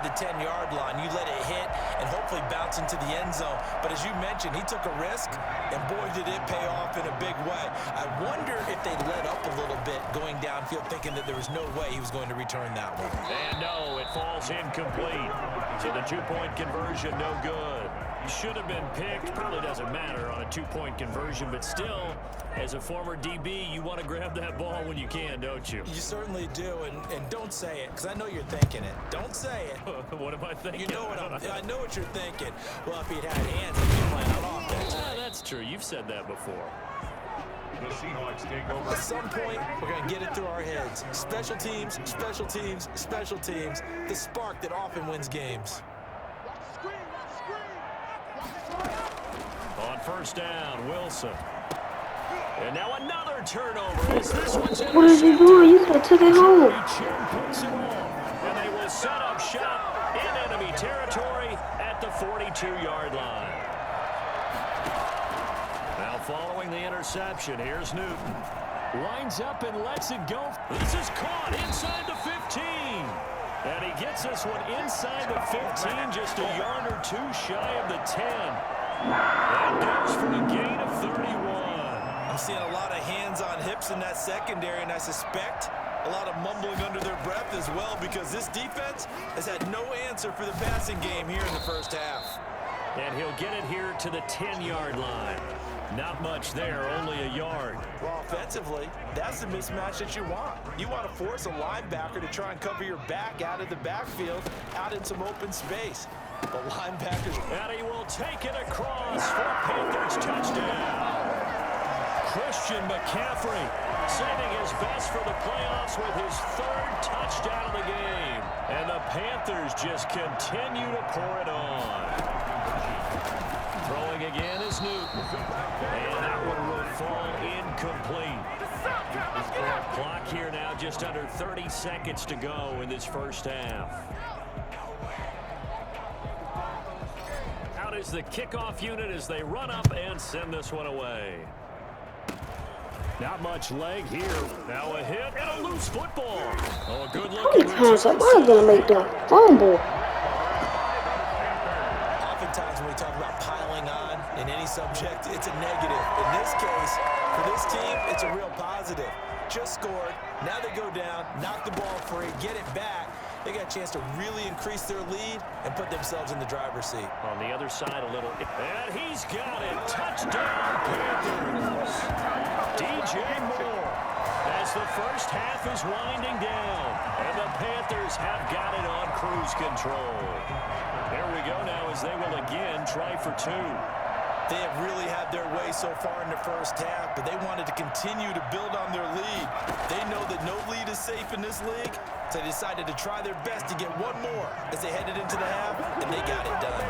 inside the 10-yard line. You let it hit and hopefully bounce into the end zone. But as you mentioned, he took a risk, and boy, did it pay off in a big way. I wonder if they let up a little bit going downfield, thinking that there was no way he was going to return that one. And no, it falls incomplete. So the two-point conversion, no good. Should have been picked. Probably doesn't matter on a two-point conversion, but still, as a former DB, you want to grab that ball when you can, don't you? You certainly do, and don't say it, because I know you're thinking it. Don't say it. What am I thinking? You know what I know what you're thinking. Well, if he'd had hands, he'd be playing on offense. Yeah, that's true. You've said that before. The Seahawks take over. At some point, we're going to get it through our heads. Special teams, special teams, special teams. The spark that often wins games. On first down, Wilson. And now another turnover. This one's What is he doing? You could have took it home. And they will set up shop in enemy territory at the 42-yard line. Now following the interception, here's Newton. Lines up and lets it go. This is caught inside the 15. And he gets this one inside the 15, just a yard or two shy of the 10. That goes for a gain of 31. I'm seeing a lot of hands on hips in that secondary, and I suspect a lot of mumbling under their breath as well, because this defense has had no answer for the passing game here in the first half. And he'll get it here to the 10-yard line. Not much there, only a yard. Well, offensively, that's the mismatch that you want. You want to force a linebacker to try and cover your back out of the backfield, out in some open space. The linebackers. And he will take it across for Panthers touchdown. Christian McCaffrey saving his best for the playoffs with his third touchdown of the game. And the Panthers just continue to pour it on. Throwing again is Newton. And that one will fall incomplete. Clock here now, just under 30 seconds to go in this first half. Out is the kickoff unit as they run up and send this one away. Not much leg here. Now a hit and a loose football. Oh, a good look. How many times am I going to make that fumble? Oftentimes when we talk about piling on in any subject, it's a negative. In this case, for this team, it's a real positive. Just scored. Now they go down, knock the ball free, get it back. They got a chance to really increase their lead and put themselves in the driver's seat. On the other side a little. And he's got it. Touchdown, Panthers. DJ Moore as the first half is winding down. And the Panthers have got it on cruise control. Here we go now as they will again try for two. They have really had their way so far in the first half, but they wanted to continue to build on their lead. They know that no lead is safe in this league, so they decided to try their best to get one more as they headed into the half, and they got it done.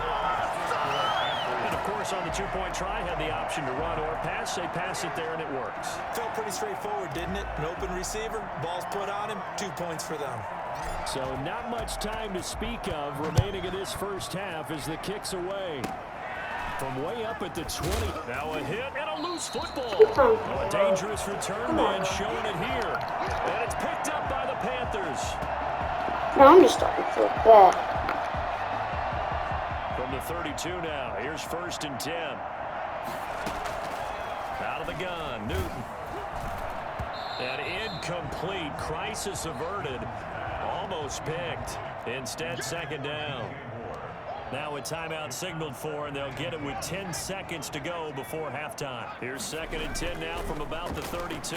And, of course, on the two-point try, had the option to run or pass. They pass it there, and it works. Felt pretty straightforward, didn't it? An open receiver, ball's put on him, 2 points for them. So not much time to speak of remaining in this first half as the kick's away. From way up at the 20. Now a hit and a loose football. A dangerous return man showing it here. And it's picked up by the Panthers. No, I'm just starting to feel bad. From the 32 now. Here's first and 10. Out of the gun, Newton. And incomplete. Crisis averted. Almost picked. Instead, second down. Now a timeout signaled for, and they'll get it with 10 seconds to go before halftime. Here's second and 10 now from about the 32.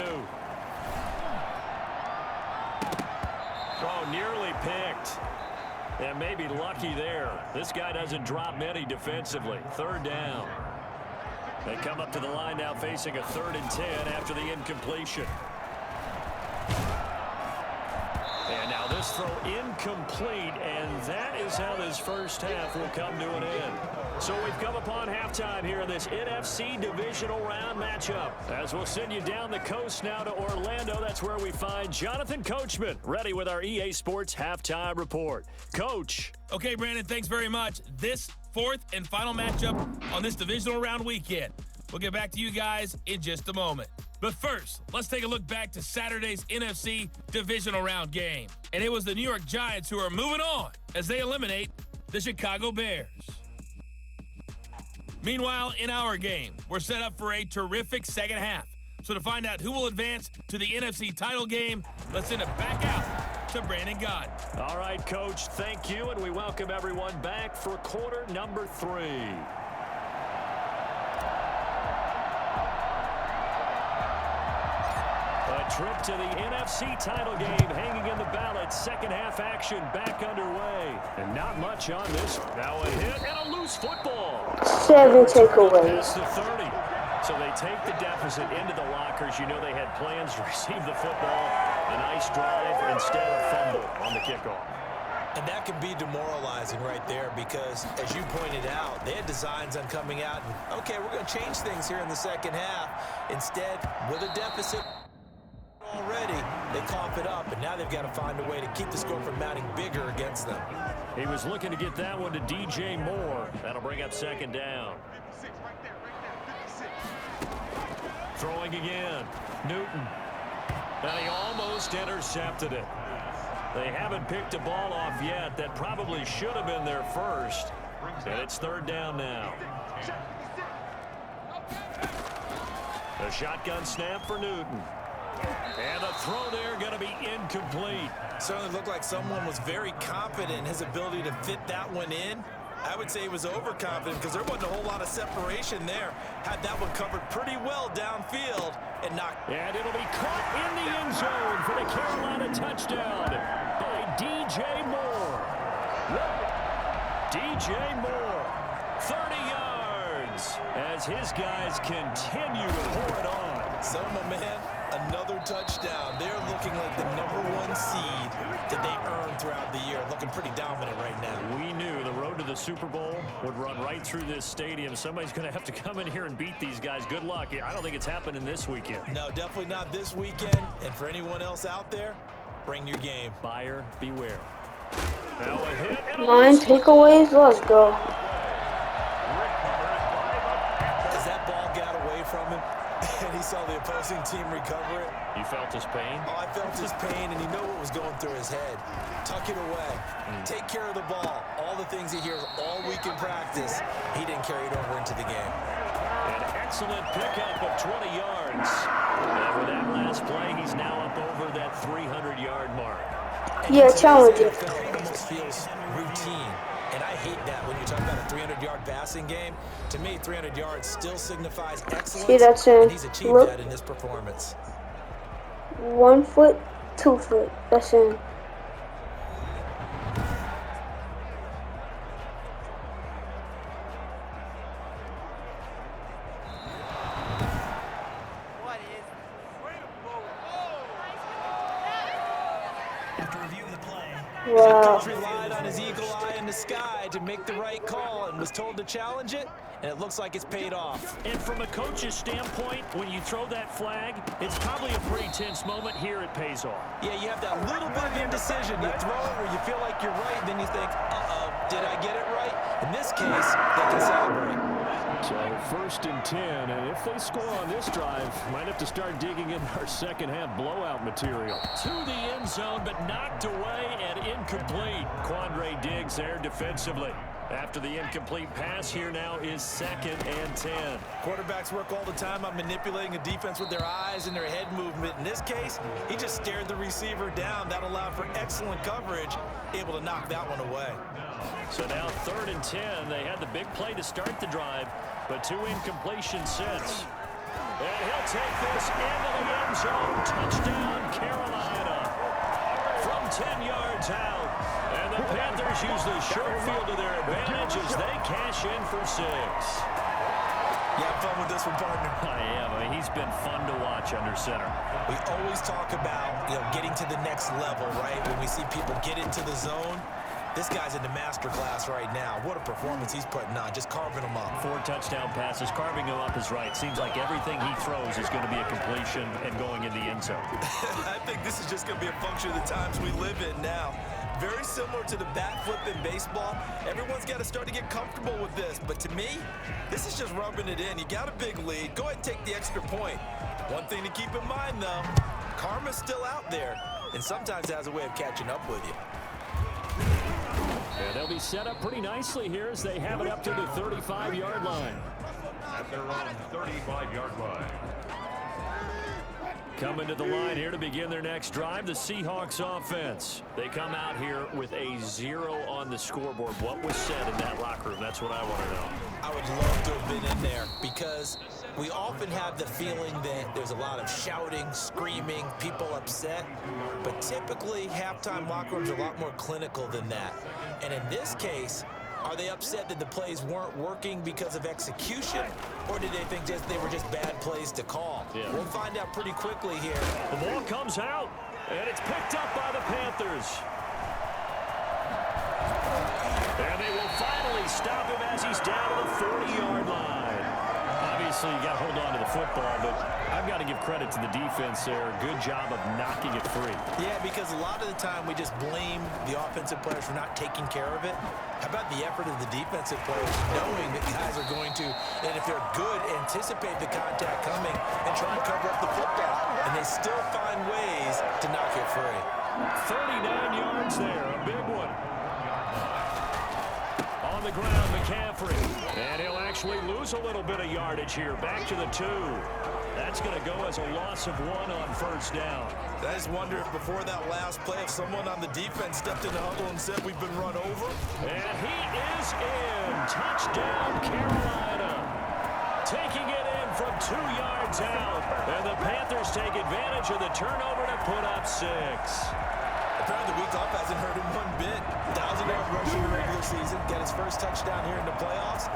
Oh, nearly picked. And maybe lucky there. This guy doesn't drop many defensively. Third down. They come up to the line now facing a 3rd and 10 after the incompletion. And now this throw incomplete, and that is how this first half will come to an end. So we've come upon halftime here in this NFC divisional round matchup. As we'll send you down the coast now to Orlando, that's where we find Jonathan Coachman, ready with our EA Sports halftime report. Coach. Okay, Brandon, thanks very much. This fourth and final matchup on this divisional round weekend. We'll get back to you guys in just a moment. But first, let's take a look back to Saturday's NFC Divisional Round game. And it was the New York Giants who are moving on as they eliminate the Chicago Bears. Meanwhile, in our game, we're set up for a terrific second half. So to find out who will advance to the NFC title game, let's send it back out to Brandon Gott. All right, Coach, thank you, and we welcome everyone back for quarter number 3. A trip to the NFC title game hanging in the balance. Second half action back underway. And not much on this. Now a hit and a loose football. 7 takeaways. Past the 30. So they take the deficit into the lockers. You know they had plans to receive the football. A nice drive instead of fumble on the kickoff. And that can be demoralizing right there because, as you pointed out, they had designs on coming out and, okay, we're going to change things here in the second half. Instead, with a deficit already, they cough it up, and now they've got to find a way to keep the score from mounting bigger against them. He was looking to get that one to DJ Moore. That'll bring up second down. Throwing again. Newton. And he almost intercepted it. They haven't picked a ball off yet. That probably should have been their first. And it's third down now. A shotgun snap for Newton. And the throw there going to be incomplete. Certainly looked like someone was very confident in his ability to fit that one in. I would say he was overconfident because there wasn't a whole lot of separation there. Had that one covered pretty well downfield and knocked. And it'll be caught in the end zone for the Carolina touchdown by DJ Moore. DJ Moore, 30 yards as his guys continue to pour it on. So, my man, another touchdown. They're looking like the #1 seed that they earned throughout the year. Looking pretty dominant right now. We knew the road to the Super Bowl would run right through this stadium. Somebody's going to have to come in here and beat these guys. Good luck. I don't think it's happening this weekend. No, definitely not this weekend. And for anyone else out there, bring your game. Buyer beware. Now a hit and a 9 takeaways. Let's go. As that ball got away from him, and he saw the opposing team recover it. You felt his pain? Oh, I felt his pain, and you know what was going through his head. Tuck it away. Take care of the ball. All the things he hears all week in practice, he didn't carry it over into the game. An excellent pickup of 20 yards. And with that last play, he's now up over that 300-yard mark. Yeah, challenging. It almost feels routine. And I hate that when you talk about a 300-yard passing game. To me, 300 yards still signifies excellence. See, that's in. And he's achieved Look. that in this performance. 1 foot, 2 foot. That's in. Wow. Coach relied on his eagle eye in the sky to make the right call and was told to challenge it, and it looks like it's paid off. And from a coach's standpoint, when you throw that flag, it's probably a pretty tense moment. Here it pays off. Yeah, you have that little bit of indecision. You throw it where you feel like you're right, then you think, uh-oh, did I get it right? In this case, they can celebrate. So first and 10, and if they score on this drive, might have to start digging in our second half blowout material. To the end zone, but knocked away and incomplete. Quandre Diggs there defensively. After the incomplete pass, here now is second and 10. Quarterbacks work all the time on manipulating a defense with their eyes and their head movement. In this case, he just stared the receiver down. That allowed for excellent coverage, able to knock that one away. So now third and 10. They had the big play to start the drive, but 2 incompletions since. And he'll take this into the end zone. Touchdown, Carolina. From 10 yards out. And the Panthers use the short field to their advantage as they cash in for 6. You have fun with this one, partner. I am. I mean, he's been fun to watch under center. We always talk about, getting to the next level, right? When we see people get into the zone, This guy's in the master class right now. What a performance he's putting on, just carving them up. 4 touchdown passes. Carving them up is right. Seems like everything he throws is going to be a completion and going in the end zone. I think this is just going to be a function of the times we live in now. Very similar to the bat flip in baseball. Everyone's got to start to get comfortable with this. But to me, this is just rubbing it in. You got a big lead. Go ahead and take the extra point. One thing to keep in mind, though, karma's still out there, and sometimes it has a way of catching up with you. Yeah, they'll be set up pretty nicely here as they have it up to the 35-yard line. At their own 35-yard line. Coming to the line here to begin their next drive, the Seahawks offense. They come out here with a 0 on the scoreboard. What was said in that locker room? That's what I want to know. I would love to have been in there because we often have the feeling that there's a lot of shouting, screaming, people upset. But typically, halftime locker rooms are a lot more clinical than that. And in this case, are they upset that the plays weren't working because of execution? Or did they think they were just bad plays to call? Yeah. We'll find out pretty quickly here. The ball comes out, and it's picked up by the Panthers. And they will finally stop him as he's down to the 40-yard line. Obviously, you got to hold on to the football, but I've got to give credit to the defense there. Good job of knocking it free. Yeah, because a lot of the time we just blame the offensive players for not taking care of it. How about the effort of the defensive players knowing that guys are going to, and if they're good, anticipate the contact coming and try to cover up the football. And they still find ways to knock it free. 39 yards there, a big one. On the ground, McCaffrey. And he'll actually lose a little bit of yardage here. Back to the 2. That's going to go as a loss of 1 on first down. I just wonder if before that last play, if someone on the defense stepped in the huddle and said we've been run over. And he is in. Touchdown, Carolina. Taking it in from 2 yards out. And the Panthers take advantage of the turnover to put up 6. Apparently the week off hasn't hurt him one bit. 1,000-yard rushing in the regular season. Get his first touchdown here in the playoffs.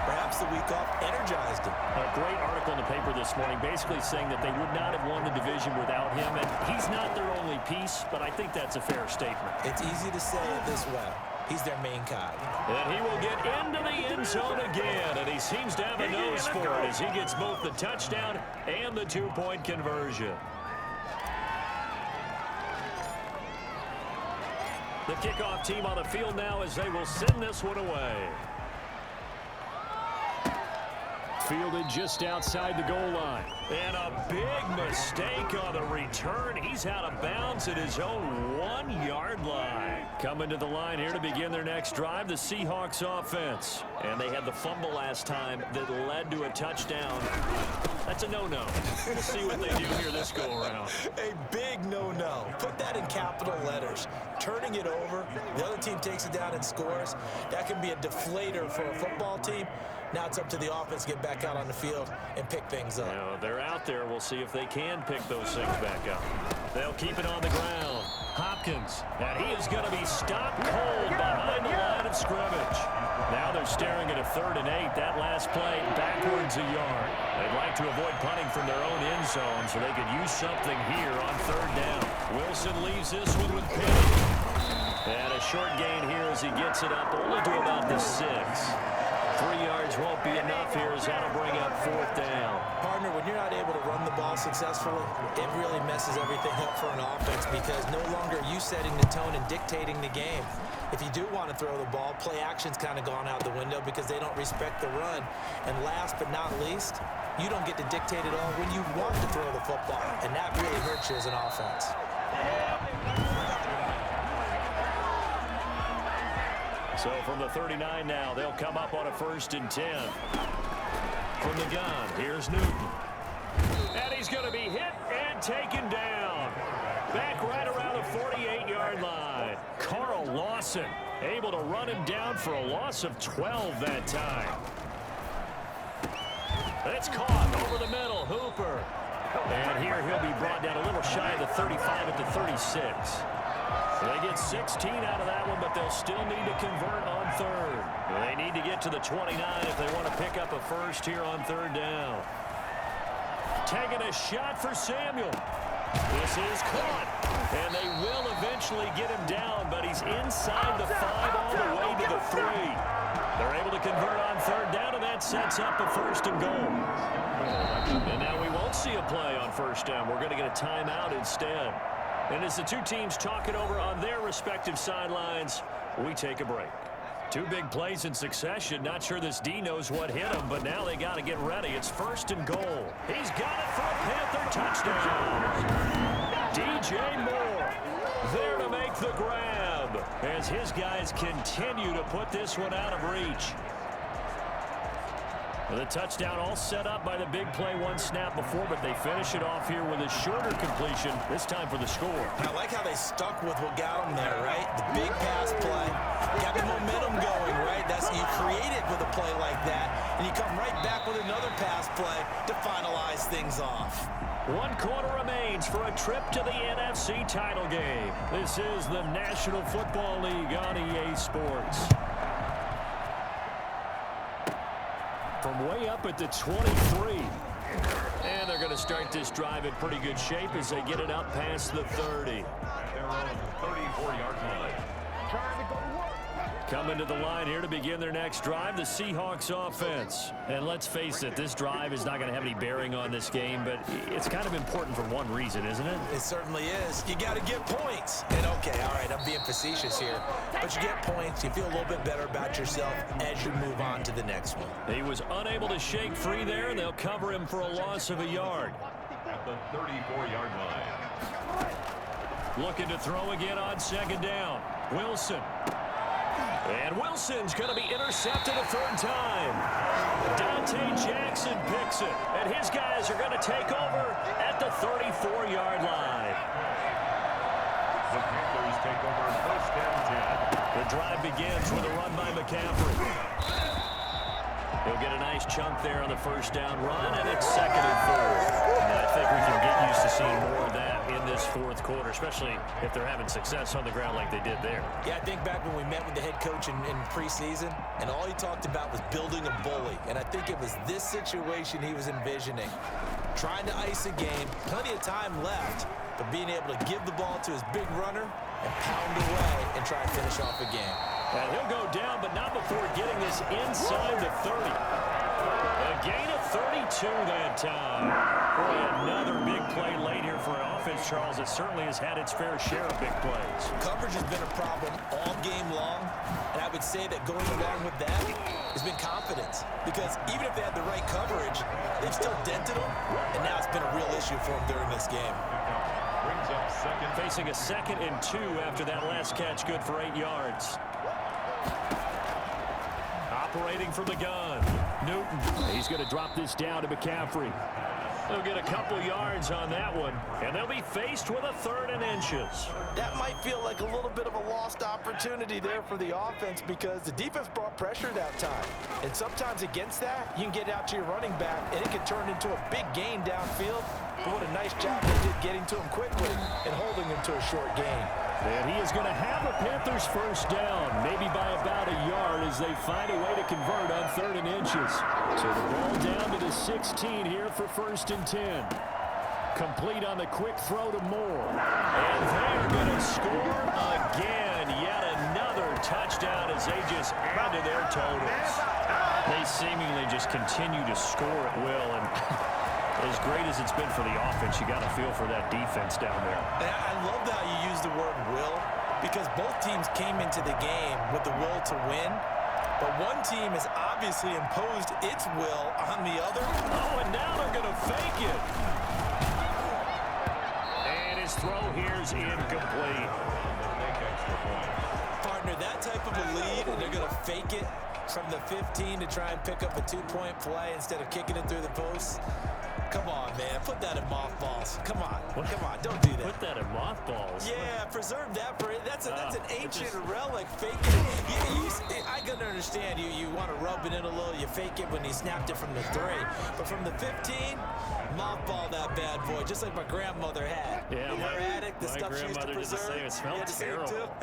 Perhaps the week off energized him. A great article in the paper this morning basically saying that they would not have won the division without him. And he's not their only piece, but I think that's a fair statement. It's easy to say it this way. He's their main guy. And he will get into the end zone again, and he seems to have a nose for it as he gets both the touchdown and the 2-point conversion. The kickoff team on the field now as they will send this one away. Fielded just outside the goal line. And a big mistake on the return. He's out of bounds at his own 1-yard line. Coming to the line here to begin their next drive, the Seahawks offense. And they had the fumble last time that led to a touchdown. That's a no-no. We'll see what they do here this go-around. A big no-no. Put that in capital letters. Turning it over, the other team takes it down and scores. That can be a deflator for a football team. Now it's up to the offense to get back out on the field and pick things up. Now, they're out there. We'll see if they can pick those things back up. They'll keep it on the ground. Hopkins, and he is going to be stopped cold behind the line of scrimmage. Now they're staring at a 3rd and 8. That last play backwards a yard. They'd like to avoid punting from their own end zone so they could use something here on 3rd down. Wilson leaves this one with Penny. And a short gain here as he gets it up only to about the 6. 3 yards won't be enough here as that'll bring up 4th down. Partner, when you're not able to run the ball successfully, it really messes everything up for an offense because no longer are you setting the tone and dictating the game. If you do want to throw the ball, play action's kind of gone out the window because they don't respect the run. And last but not least, you don't get to dictate it all when you want to throw the football, and that really hurts you as an offense. So from the 39 now, they'll come up on a 1st and 10. From the gun, here's Newton. And he's going to be hit and taken down. Back right around the 48-yard line. Carl Lawson able to run him down for a loss of 12 that time. It's caught over the middle, Hooper. And here he'll be brought down a little shy of the 35 at the 36. They get 16 out of that one, but they'll still need to convert on 3rd. They need to get to the 29 if they want to pick up a 1st here on 3rd down. Taking a shot for Samuel. This is caught. And they will eventually get him down, but he's inside the 5 all the way to the 3. They're able to convert on third down, and that sets up a 1st and goal. And now we won't see a play on first down. We're going to get a timeout instead. And as the two teams talk it over on their respective sidelines, we take a break. 2 big plays in succession. Not sure this D knows what hit him, but now they got to get ready. It's 1st and goal. He's got it for a Panther touchdown. DJ Moore there to make the grab as his guys continue to put this one out of reach. The touchdown all set up by the big play 1 snap before, but they finish it off here with a shorter completion, this time for the score. I like how they stuck with what got them there, right? The big pass play, got the momentum going, right? You create it with a play like that, and you come right back with another pass play to finalize things off. 1 quarter remains for a trip to the NFC title game. This is the National Football League on EA Sports. From way up at the 23. And they're going to start this drive in pretty good shape as they get it up past the 30. They're on the 34-yard line. Coming to the line here to begin their next drive, the Seahawks offense. And let's face it, this drive is not going to have any bearing on this game, but it's kind of important for one reason, isn't it? It certainly is. You got to get points. And okay, all right, I'm being facetious here, but you get points, you feel a little bit better about yourself as you move on to the next one. He was unable to shake free there, and they'll cover him for a loss of a yard. At the 34-yard line. Looking to throw again on 2nd down. Wilson. And Wilson's going to be intercepted a 3rd time. Dante Jackson picks it, and his guys are going to take over at the 34-yard line. The Panthers take over 1st and 10. The drive begins with a run by McCaffrey. He'll get a nice chunk there on the 1st down run, and it's 2nd and 4. And I think we can get used to seeing more of that in this 4th quarter, especially if they're having success on the ground like they did there. Yeah, I think back when we met with the head coach in preseason, and all he talked about was building a bully. And I think it was this situation he was envisioning. Trying to ice a game, plenty of time left, but being able to give the ball to his big runner and pound away and try and finish off a game. And he'll go down, but not before getting this inside the 30. A gain of 32 that time. Boy, another big play late here for an offense, Charles, that certainly has had its fair share of big plays. Coverage has been a problem all game long, and I would say that going along with that has been confidence. Because even if they had the right coverage, they've still dented them, and now it's been a real issue for them during this game. Brings up 2nd. Facing a 2nd and 2 after that last catch, good for 8 yards. Operating from the gun, Newton. He's going to drop this down to McCaffrey. They'll get a couple yards on that one, and they'll be faced with a 3rd and inches. That might feel like a little bit of a lost opportunity there for the offense because the defense brought pressure that time. And sometimes against that, you can get out to your running back, and it can turn into a big gain downfield. But what a nice job they did getting to him quickly and holding him to a short gain. And he is going to have a Panthers 1st down, maybe by about a yard as they find a way to convert on 3rd and inches. So the ball down to the 16 here for 1st and 10. Complete on the quick throw to Moore. And they're going to score again. Yet another touchdown as they just add to their totals. They seemingly just continue to score at will. And as great as it's been for the offense, you got to feel for that defense down there. And I love how you use the word will, because both teams came into the game with the will to win, but one team has obviously imposed its will on the other. Oh, and now they're going to fake it. And his throw here is incomplete. Partner, that type of a lead, and they're going to fake it from the 15 to try and pick up a 2-point play instead of kicking it through the post. Come on, man. Put that in mothballs. Come on. Come on. Don't do that. Put that in mothballs? Yeah, preserve that for it. That's an ancient relic. Fake it. I can understand you want to rub it in a little. You fake it when you snapped it from the 3. But from the 15, mothball that bad boy, just like my grandmother had. Yeah, her attic, the stuff she used to preserve. Did the same. It smelled terrible.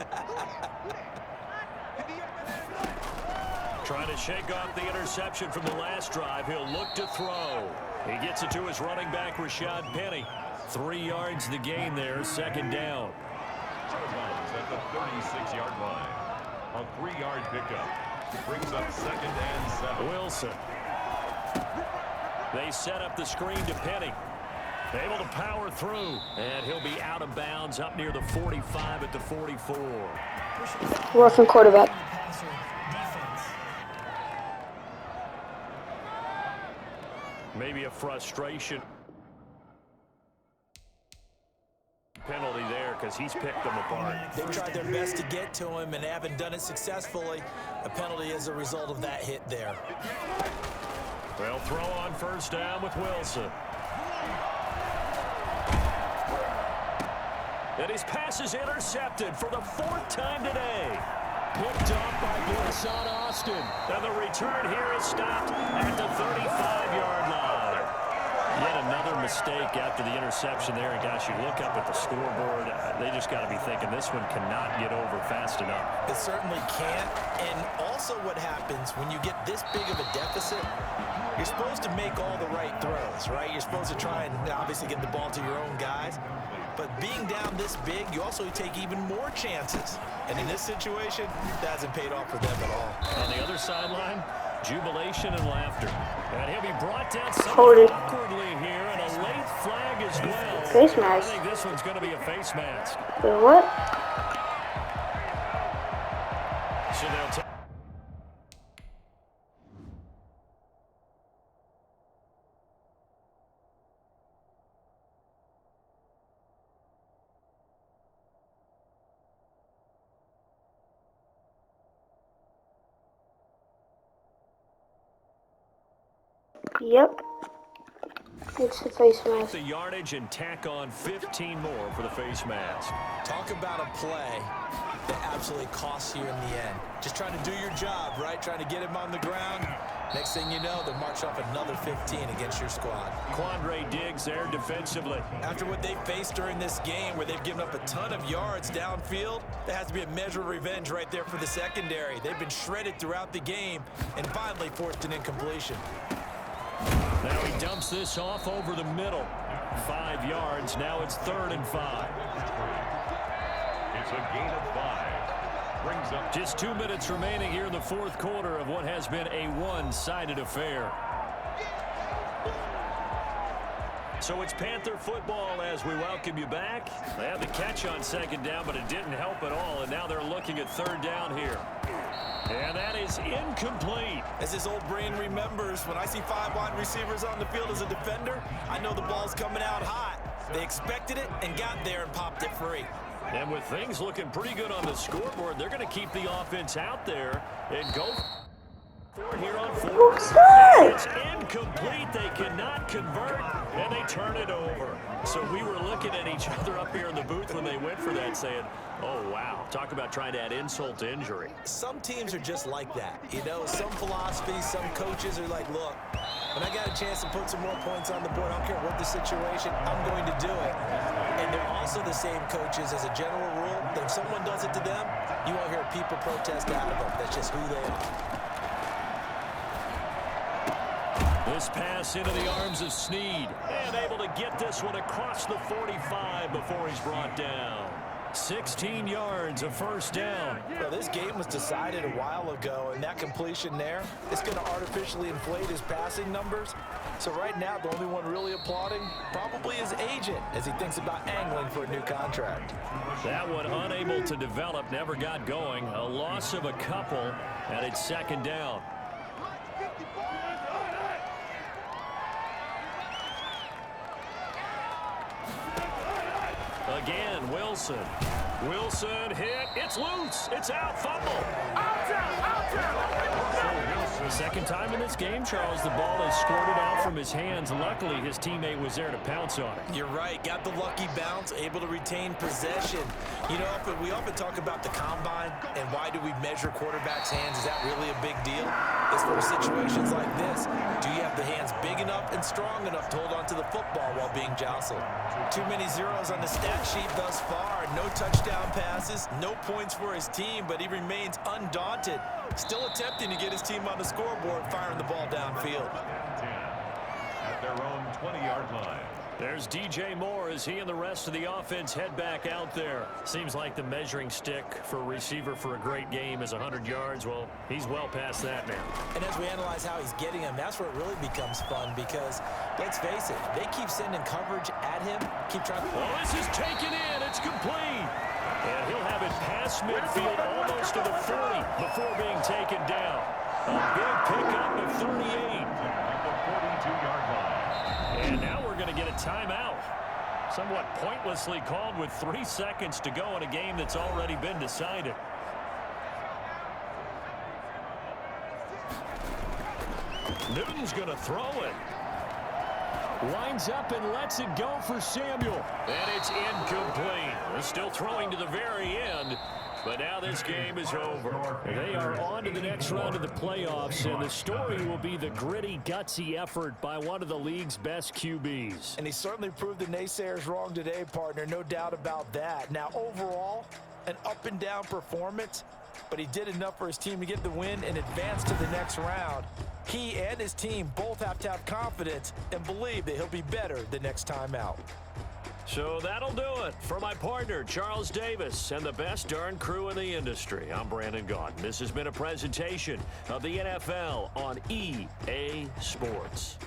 Trying to shake off the interception from the last drive. He'll look to throw. He gets it to his running back, Rashad Penny. 3 yards the gain there, second down. Comes at the 36-yard line. A 3-yard pickup. Brings up 2nd and 7. Wilson. They set up the screen to Penny. Able to power through. And he'll be out of bounds up near the 45 at the 44. Wilson quarterback. Maybe a frustration penalty there because he's picked them apart. They've tried their best to get to him and haven't done it successfully. A penalty is a result of that hit there. They'll throw on first down with Wilson. And his pass is intercepted for the 4th time today. Picked up by Deshaun Austin. And the return here is stopped at the 35-yard line. Yet another mistake after the interception there. And gosh, you look up at the scoreboard, they just got to be thinking this one cannot get over fast enough. It certainly can't. And also what happens when you get this big of a deficit, you're supposed to make all the right throws, right? You're supposed to try and obviously get the ball to your own guys. But being down this big, you also take even more chances. And in this situation, that hasn't paid off for them at all. On the other sideline, jubilation and laughter. And he'll be brought down somewhat awkwardly here, and a late flag as well. Face mask. I think this one's going to be a face mask. Wait, what? So they'll take. Yep. It's the face mask. The yardage and tack on 15 more for the face mask. Talk about a play that absolutely costs you in the end. Just trying to do your job, right? Trying to get him on the ground. Next thing you know, they'll march off another 15 against your squad. Quandre Diggs there defensively. After what they faced during this game where they've given up a ton of yards downfield, there has to be a measure of revenge right there for the secondary. They've been shredded throughout the game and finally forced an incompletion. Now he dumps this off over the middle. 5 yards. Now it's 3rd and 5. It's a gain of 5. Brings up just 2 minutes remaining here in the 4th quarter of what has been a one-sided affair. So it's Panther football as we welcome you back. They had the catch on 2nd down, but it didn't help at all, and now they're looking at 3rd down here. And that is incomplete. As his old brain remembers, when I see 5 wide receivers on the field as a defender, I know the ball's coming out hot. They expected it and got there and popped it free. And with things looking pretty good on the scoreboard, they're going to keep the offense out there and go for it here on 4th. It's incomplete. They cannot convert, and they turn it over. So we were looking at each other up here in the booth when they went for that, saying, oh, wow, talk about trying to add insult to injury. Some teams are just like that. You know, some philosophies, some coaches are like, look, when I got a chance to put some more points on the board, I don't care what the situation, I'm going to do it. And they're also the same coaches as a general rule that if someone does it to them, you won't hear people protest out of them. That's just who they are. This pass into the arms of Snead, and able to get this one across the 45 before he's brought down. 16 yards, a 1st down. Well, this game was decided a while ago, and that completion there is going to artificially inflate his passing numbers. So right now, the only one really applauding probably his agent as he thinks about angling for a new contract. That one unable to develop, never got going. A loss of a couple, and it's 2nd down. Again, Wilson. Wilson hit. It's loose. It's out. Fumble. Second time in this game, Charles, the ball has squirted off from his hands. Luckily, his teammate was there to pounce on it. You're right. Got the lucky bounce, able to retain possession. You know, we often talk about the combine and why do we measure quarterbacks' hands. Is that really a big deal? It's for situations like this. Do you have the hands big enough and strong enough to hold on to the football while being jostled? Too many zeros on the stat sheet thus far. No touchdown passes, no points for his team, but he remains undaunted. Still attempting to get his team on the scoreboard, firing the ball downfield. at their own 20-yard line. There's DJ Moore as he and the rest of the offense head back out there. Seems like the measuring stick for a receiver for a great game is 100 yards. Well, he's well past that now. And as we analyze how he's getting them, that's where it really becomes fun because, let's face it, they keep sending coverage at him, keep trying to... Well, this is taken in. It's complete. And he'll have it past midfield almost to the 40 before being taken down. A big pickup of 38. At the 42-yard line. And now we're going to get a timeout. Somewhat pointlessly called with 3 seconds to go in a game that's already been decided. Newton's going to throw it. Winds up and lets it go for Samuel. And it's incomplete. They're still throwing to the very end. But now this game is over. They are on to the next round of the playoffs, and the story will be the gritty, gutsy effort by one of the league's best QBs. And he certainly proved the naysayers wrong today, partner. No doubt about that. Now, overall, an up-and-down performance, but he did enough for his team to get the win and advance to the next round. He and his team both have to have confidence and believe that he'll be better the next time out. So that'll do it for my partner, Charles Davis, and the best darn crew in the industry. I'm Brandon Gaudin. This has been a presentation of the NFL on EA Sports.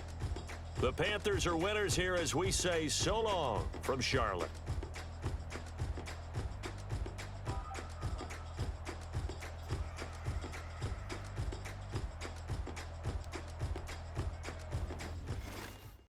The Panthers are winners here as we say so long from Charlotte.